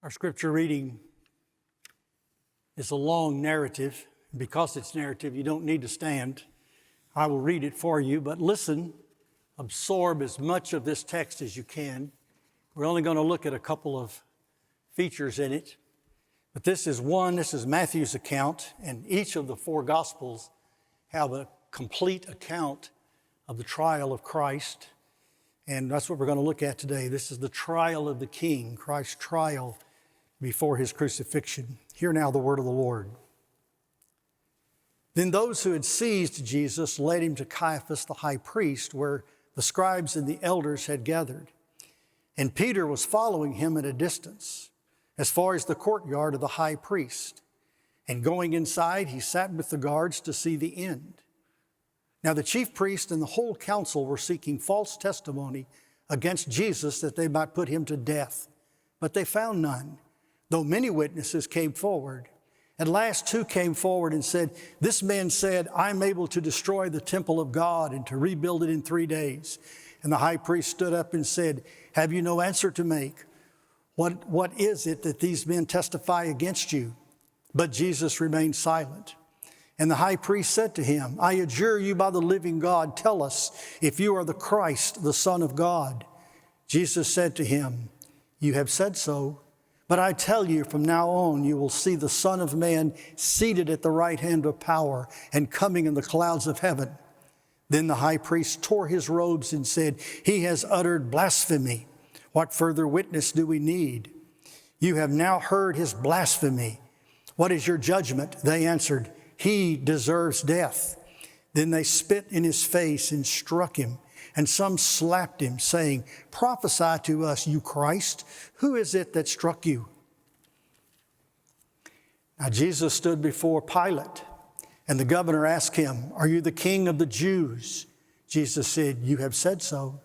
Our scripture reading is a long narrative. Because it's narrative, you don't need to stand. I will read it for you, but listen, absorb as much of this text as you can. We're only going to look at a couple of features in it. But this is Matthew's account, and each of the four Gospels have a complete account of the trial of Christ. And that's what we're going to look at today. This is the trial of the King, Christ's trial before his crucifixion. Hear now the word of the Lord. Then those who had seized Jesus led him to Caiaphas the high priest, where the scribes and the elders had gathered. And Peter was following him at a distance, as far as the courtyard of the high priest. And going inside, he sat with the guards to see the end. Now the chief priest and the whole council were seeking false testimony against Jesus that they might put him to death. But they found none, though many witnesses came forward. At last, two came forward and said, "This man said, I'm able to destroy the temple of God and to rebuild it in 3 days. And the high priest stood up and said, have you no answer to make? What is it that these men testify against you? But Jesus remained silent. And the high priest said to him, I adjure you by the living God, tell us if you are the Christ, the Son of God. Jesus said to him, you have said so. But I tell you, from now on, you will see the Son of Man seated at the right hand of power and coming in the clouds of heaven. Then the high priest tore his robes and said, he has uttered blasphemy. What further witness do we need? You have now heard his blasphemy. What is your judgment? They answered, he deserves death. Then they spit in his face and struck him. And some slapped him, saying, prophesy to us, you Christ. Who is it that struck you? Now Jesus stood before Pilate, and the governor asked him, are you the king of the Jews? Jesus said, you have said so.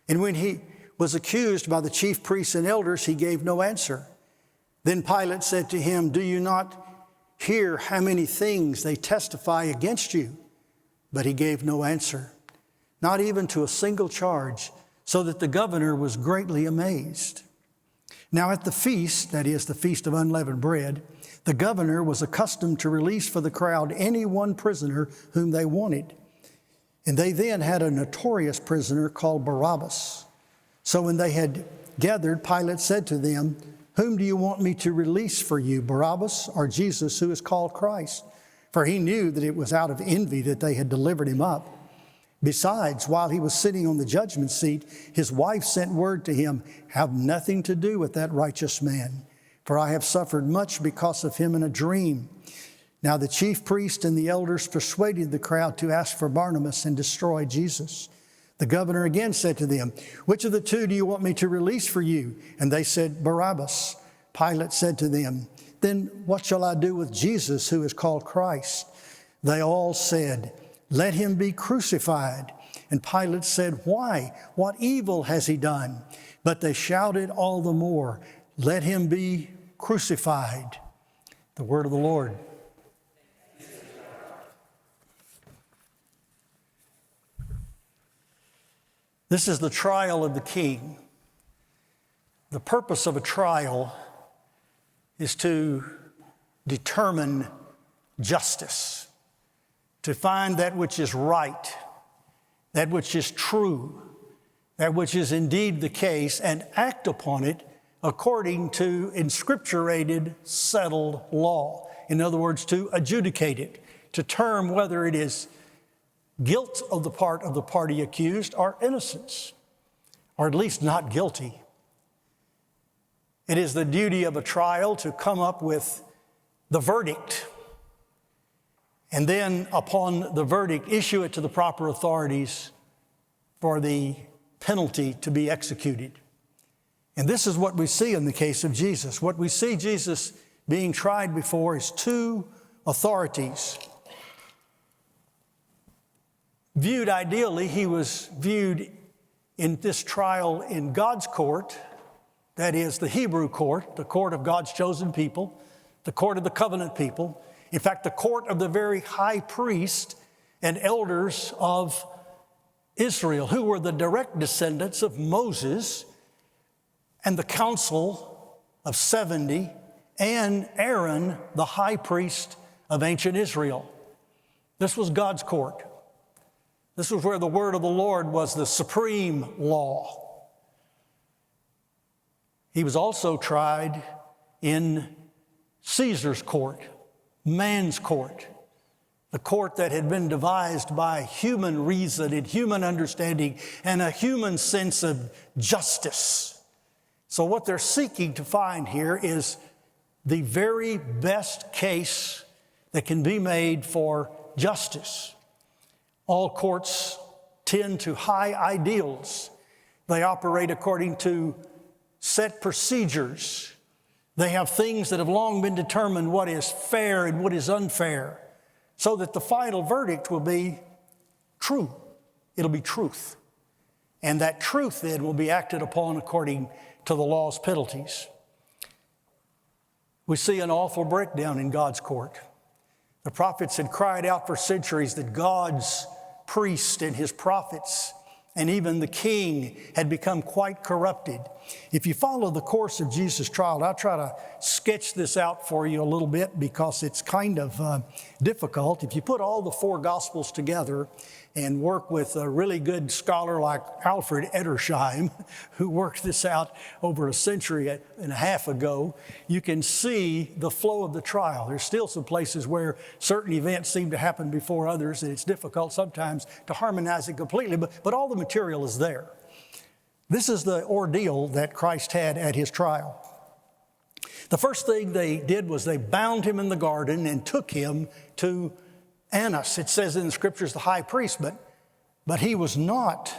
And when he was accused by the chief priests and elders, he gave no answer. Then Pilate said to him, do you not hear how many things they testify against you? But he gave no answer, not even to a single charge, so that the governor was greatly amazed. Now at the feast, that is the Feast of Unleavened Bread, the governor was accustomed to release for the crowd any one prisoner whom they wanted. And they then had a notorious prisoner called Barabbas. So when they had gathered, Pilate said to them, whom do you want me to release for you, Barabbas or Jesus, who is called Christ? For he knew that it was out of envy that they had delivered him up. Besides, while he was sitting on the judgment seat, his wife sent word to him, have nothing to do with that righteous man, for I have suffered much because of him in a dream. Now the chief priest and the elders persuaded the crowd to ask for Barnabas and destroy Jesus. The governor again said to them, which of the two do you want me to release for you? And they said, Barabbas. Pilate said to them, then what shall I do with Jesus, who is called Christ? They all said, let him be crucified. And Pilate said, why? What evil has he done? But they shouted all the more, let him be crucified. The word of the Lord. This is the trial of the King. The purpose of a trial is to determine justice, to find that which is right, that which is true, that which is indeed the case, and act upon it according to inscripturated, settled law. In other words, to adjudicate it, to term whether it is guilt of the part of the party accused or innocence, or at least not guilty. It is the duty of a trial to come up with the verdict, and then upon the verdict, issue it to the proper authorities for the penalty to be executed. And this is what we see in the case of Jesus. What we see Jesus being tried before is two authorities. Viewed ideally, he was viewed in this trial in God's court, that is the Hebrew court, the court of God's chosen people, the court of the covenant people. In fact, the court of the very high priest and elders of Israel, who were the direct descendants of Moses and the council of 70, and Aaron, the high priest of ancient Israel. This was God's court. This was where the word of the Lord was the supreme law. He was also tried in Caesar's court, man's court, the court that had been devised by human reason and human understanding and a human sense of justice. So what they're seeking to find here is the very best case that can be made for justice. All courts tend to high ideals. They operate according to set procedures. They have things that have long been determined what is fair and what is unfair, so that the final verdict will be true. It'll be truth. And that truth then will be acted upon according to the law's penalties. We see an awful breakdown in God's court. The prophets had cried out for centuries that God's priests and his prophets and even the king had become quite corrupted. If you follow the course of Jesus' trial, I'll try to sketch this out for you a little bit because it's kind of difficult. If you put all the four Gospels together and work with a really good scholar like Alfred Edersheim, who worked this out over a century and a half ago, you can see the flow of the trial. There's still some places where certain events seem to happen before others, and it's difficult sometimes to harmonize it completely, but all the material is there. This is the ordeal that Christ had at his trial. The first thing they did was they bound him in the garden and took him to Annas. It says in the scriptures the high priest, but he was not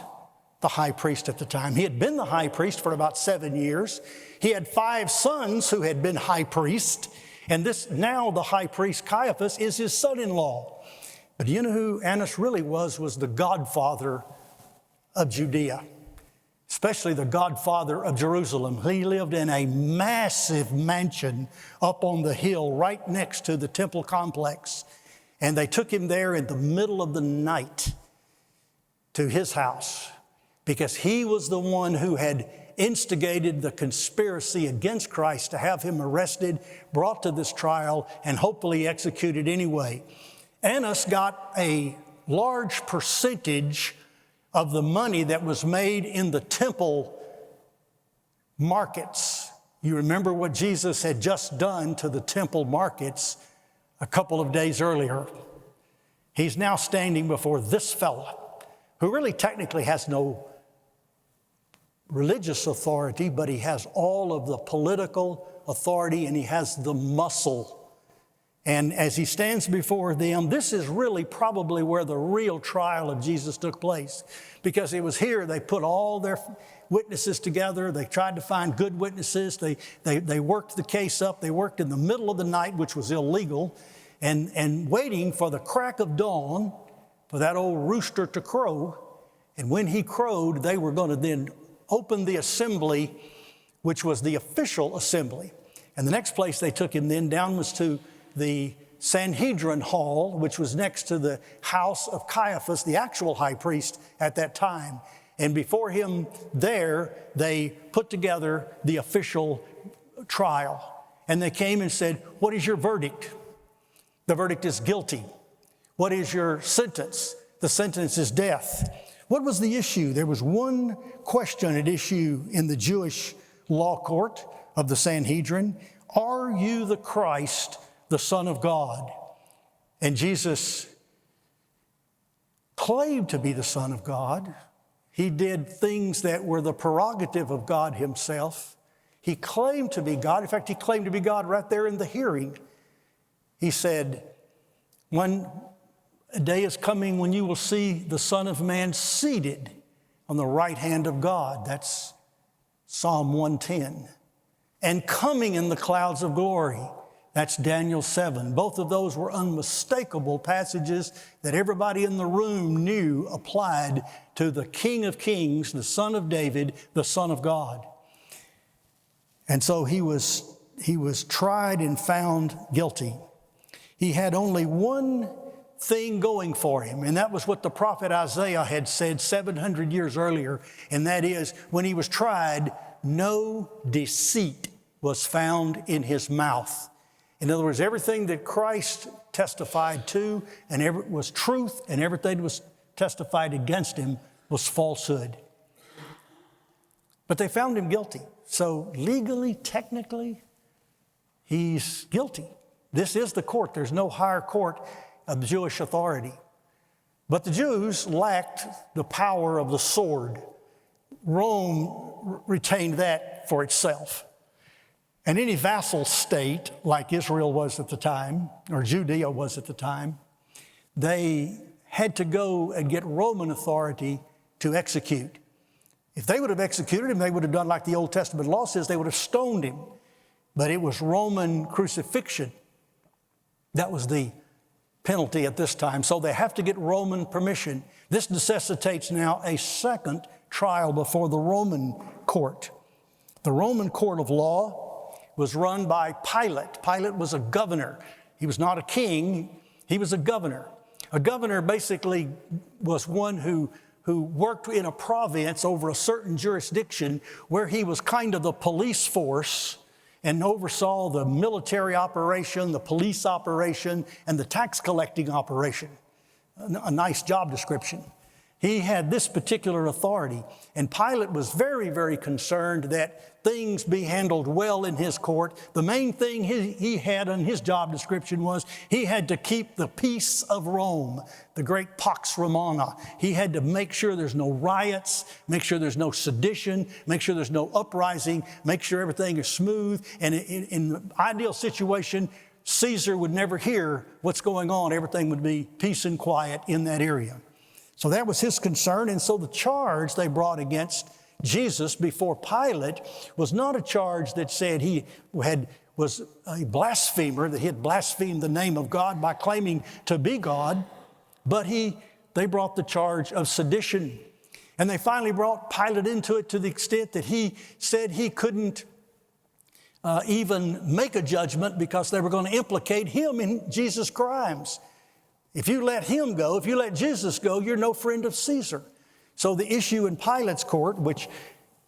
the high priest at the time. He had been the high priest for about 7 years. He had 5 sons who had been high priests, and this now the high priest Caiaphas is his son-in-law. But do you know who Annas really was the godfather of Judea, especially the godfather of Jerusalem. He lived in a massive mansion up on the hill right next to the temple complex. And they took him there in the middle of the night to his house because he was the one who had instigated the conspiracy against Christ to have him arrested, brought to this trial, and hopefully executed anyway. Annas got a large percentage of the money that was made in the temple markets. You remember what Jesus had just done to the temple markets a couple of days earlier. He's now standing before this fella who really technically has no religious authority, but he has all of the political authority and he has the muscle. And as he stands before them, this is really probably where the real trial of Jesus took place, because it was here they put all their witnesses together. They tried to find good witnesses. They worked the case up. They worked in the middle of the night, which was illegal, and waiting for the crack of dawn for that old rooster to crow. And when he crowed, they were going to then open the assembly, which was the official assembly. And the next place they took him then down was to the Sanhedrin Hall, which was next to the house of Caiaphas, the actual high priest at that time. And before him there, they put together the official trial. And they came and said, "What is your verdict?" The verdict is guilty. What is your sentence? The sentence is death. What was the issue? There was one question at issue in the Jewish law court of the Sanhedrin. Are you the Christ, the Son of God? And Jesus claimed to be the Son of God. He did things that were the prerogative of God himself. He claimed to be God. In fact, he claimed to be God right there in the hearing. He said, "When a day is coming when you will see the Son of Man seated on the right hand of God." That's Psalm 110. "And coming in the clouds of glory." That's Daniel 7. Both of those were unmistakable passages that everybody in the room knew applied to the King of Kings, the Son of David, the Son of God. And so he was tried and found guilty. He had only one thing going for him, and that was what the prophet Isaiah had said 700 years earlier, and that is, when he was tried, no deceit was found in his mouth. In other words, everything that Christ testified to and was truth, and everything that was testified against him was falsehood. But they found him guilty. So legally, technically, he's guilty. This is the court. There's no higher court of Jewish authority. But the Jews lacked the power of the sword. Rome retained that for itself. And any vassal state, like Israel was at the time, or Judea was at the time, they had to go and get Roman authority to execute. If they would have executed him, they would have done like the Old Testament law says, they would have stoned him. But it was Roman crucifixion. That was the penalty at this time. So they have to get Roman permission. This necessitates now a second trial before the Roman court. The Roman court of law was run by Pilate. Pilate was a governor. He was not a king, he was a governor. A governor basically was one who worked in a province over a certain jurisdiction where he was kind of the police force and oversaw the military operation, the police operation, and the tax collecting operation. A nice job description. He had this particular authority, and Pilate was very, very concerned that things be handled well in his court. The main thing he had on his job description was he had to keep the peace of Rome, the great Pax Romana. He had to make sure there's no riots, make sure there's no sedition, make sure there's no uprising, make sure everything is smooth. And in the ideal situation, Caesar would never hear what's going on. Everything would be peace and quiet in that area. So that was his concern, and so the charge they brought against Jesus before Pilate was not a charge that said he was a blasphemer, that he had blasphemed the name of God by claiming to be God, but they brought the charge of sedition. And they finally brought Pilate into it to the extent that he said he couldn't even make a judgment because they were going to implicate him in Jesus' crimes. If you let him go, if you let Jesus go, you're no friend of Caesar. So the issue in Pilate's court, which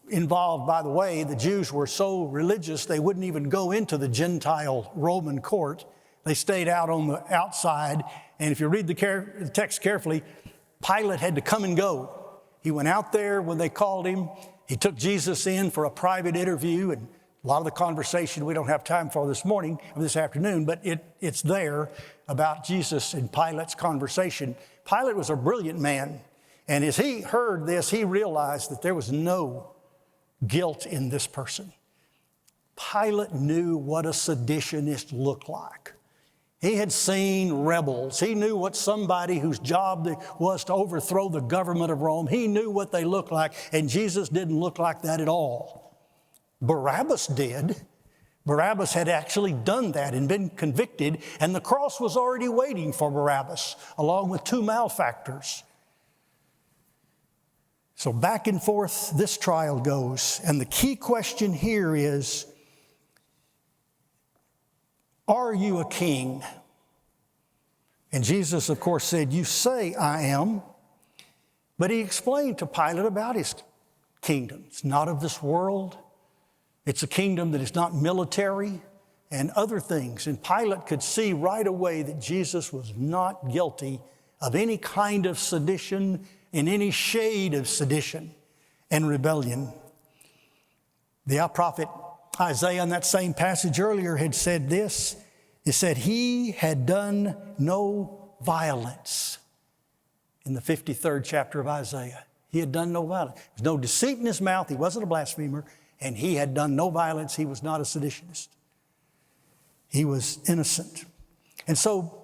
involved, by the way, the Jews were so religious they wouldn't even go into the Gentile Roman court. They stayed out on the outside. And if you read the text carefully, Pilate had to come and go. He went out there when they called him. He took Jesus in for a private interview, and a lot of the conversation we don't have time for this afternoon, but it's there about Jesus and Pilate's conversation. Pilate was a brilliant man, and as he heard this, he realized that there was no guilt in this person. Pilate knew what a seditionist looked like. He had seen rebels. He knew what somebody whose job was to overthrow the government of Rome. He knew what they looked like, and Jesus didn't look like that at all. Barabbas did. Barabbas had actually done that and been convicted, and the cross was already waiting for Barabbas, along with two malefactors. So back and forth this trial goes, and the key question here is, are you a king? And Jesus, of course, said, you say I am. But he explained to Pilate about his kingdom. It's not of this world. It's a kingdom that is not military and other things. And Pilate could see right away that Jesus was not guilty of any kind of sedition, in any shade of sedition and rebellion. The prophet Isaiah in that same passage earlier had said this. It said, he had done no violence. In the 53rd chapter of Isaiah, he had done no violence. There was no deceit in his mouth. He wasn't a blasphemer. And he had done no violence. He was not a seditionist. He was innocent. And so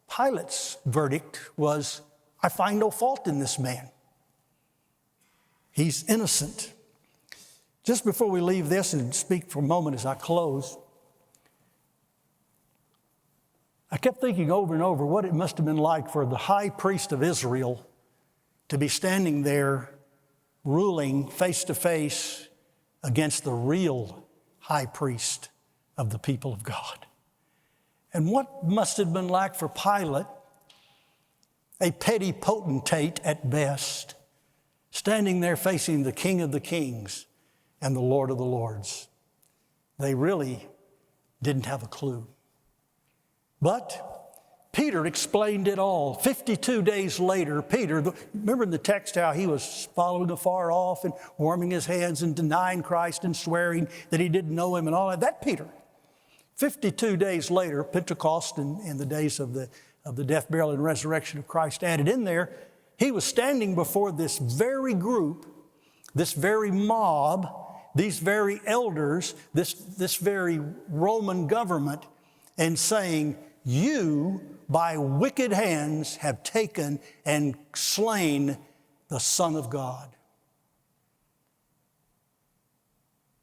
Pilate's verdict was, I find no fault in this man. He's innocent. Just before we leave this and speak for a moment as I close, I kept thinking over and over what it must have been like for the high priest of Israel to be standing there ruling face to face against the real high priest of the people of God. And what must have been like for Pilate, a petty potentate at best, standing there facing the King of the Kings and the Lord of the Lords. They really didn't have a clue. But Peter explained it all. 52 days later, Peter, remember in the text how he was following afar off and warming his hands and denying Christ and swearing that he didn't know him and all that. That Peter, 52 days later, Pentecost and the days of the death, burial, and resurrection of Christ added in there, he was standing before this very group, this very mob, these very elders, this very Roman government, and saying, you, by wicked hands, have taken and slain the Son of God.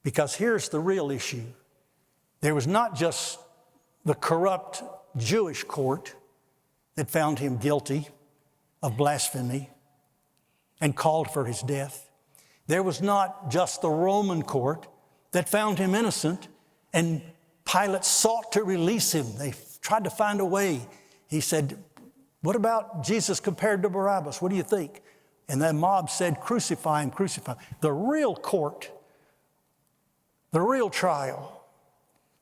Because here's the real issue. There was not just the corrupt Jewish court that found him guilty of blasphemy and called for his death. There was not just the Roman court that found him innocent, and Pilate sought to release him. They tried to find a way. He said, what about Jesus compared to Barabbas? What do you think? And the mob said, crucify him, crucify him. The real court, the real trial,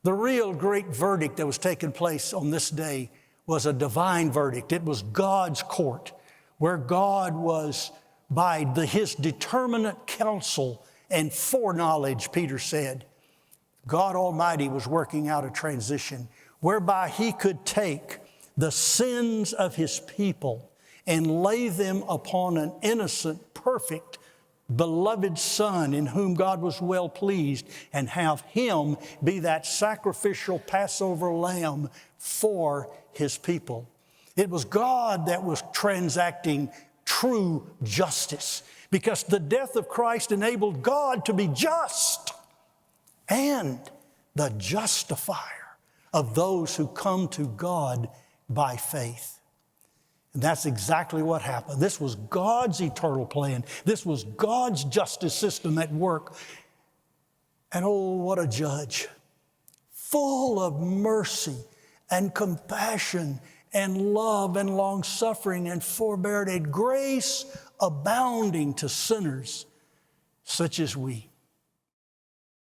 the real great verdict that was taking place on this day was a divine verdict. It was God's court, where God was, by his determinate counsel and foreknowledge, Peter said, God Almighty was working out a transition whereby he could take the sins of his people and lay them upon an innocent, perfect, beloved Son in whom God was well pleased, and have him be that sacrificial Passover lamb for his people. It was God that was transacting true justice, because the death of Christ enabled God to be just and the justifier of those who come to God by faith. And that's exactly what happened. This was God's eternal plan. This was God's justice system at work. And oh, what a judge. Full of mercy and compassion and love and long-suffering and forbearance and grace abounding to sinners such as we.